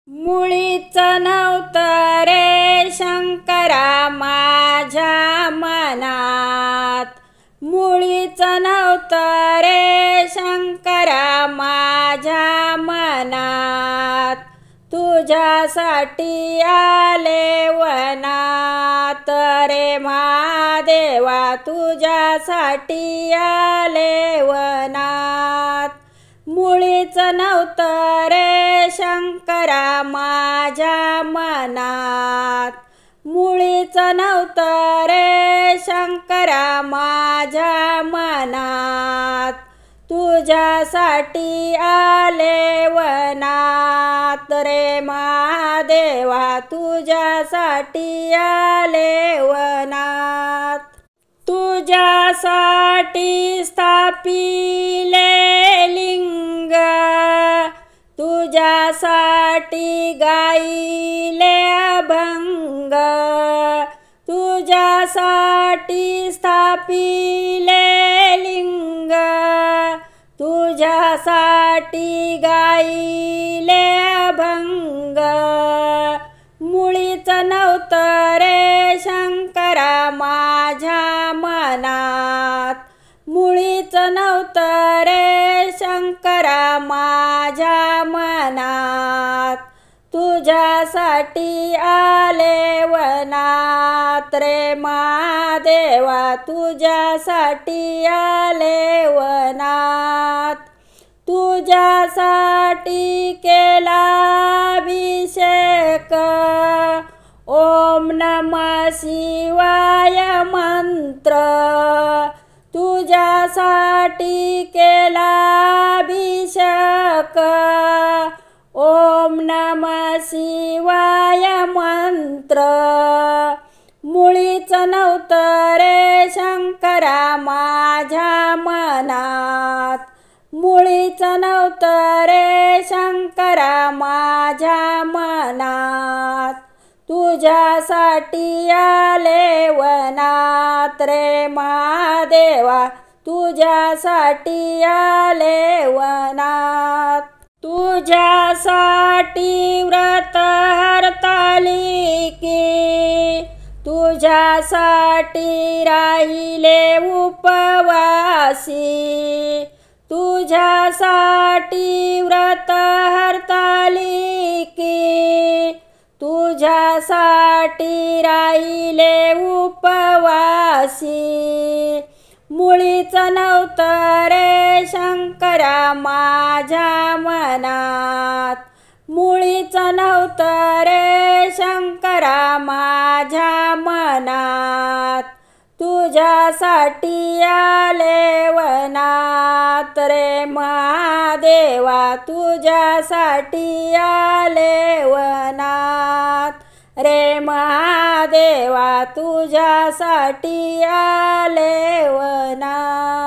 मुळीच नव्हतं रे शंकरा माझ्या मनात, मुळीच नव्हतं रे शंकरा माझ्या मनात। तुझ्यासाठी आले वनात रे महादेवा, तुझ्यासाठी आले वनात। मुळीच नव्हतं रे शंकरा माझ्या मनात, मुळीच नव्हतं रे शंकरा माझ्या मनात। तुझ्यासाठी आले वनात रे महादेवा, तुझ्यासाठी आले वनात। तुझ्यासाठी स्थापिले लिंग, तुझ्यासाठी गाईले अभंग, तुझ्यासाठी स्थापिले लिंग, तुझ्यासाठी गाईले अभंग। मुळीच नव्हतं रे शंकरा माझ्या मनात, मुळीच नव्हतं रे शंकरा माझ्या मनात। तुझ्यासाठी आले वनात रे महादेवा, तुझ्यासाठी आले वनात। तुझ्यासाठी केला अभिषेक, ओम नमः शिवाय मंत्र। तुझ्यासाठी केला अभिषेक, ओम नमः शिवाय मंत्र। मुळीच नव्हतं रे शंकरा माझ्या मनात, मुळीच नव्हतं रे शंकरा माझ्या मनात। तुझ्यासाठी आले वनात रे महादेवा, तुझ्यासाठी आले वनात। तुझ्यासाठी व्रत हरतालिके, तुझ्यासाठी राहिले उपवासी। तुझ्यासाठी व्रत हरतालिके, तुझ्यासाठी राहिले उपवासी। मुळीच नव्हतं रे शंकरा माझ्या मनात, मुळीच नव्हतं रे शंकरा माझ्या मनात। तुझ्यासाठी आले वनात रे महादेवा, तुझ्यासाठी आले वनात रे महादेवा, तुझ्यासाठी आले वनात।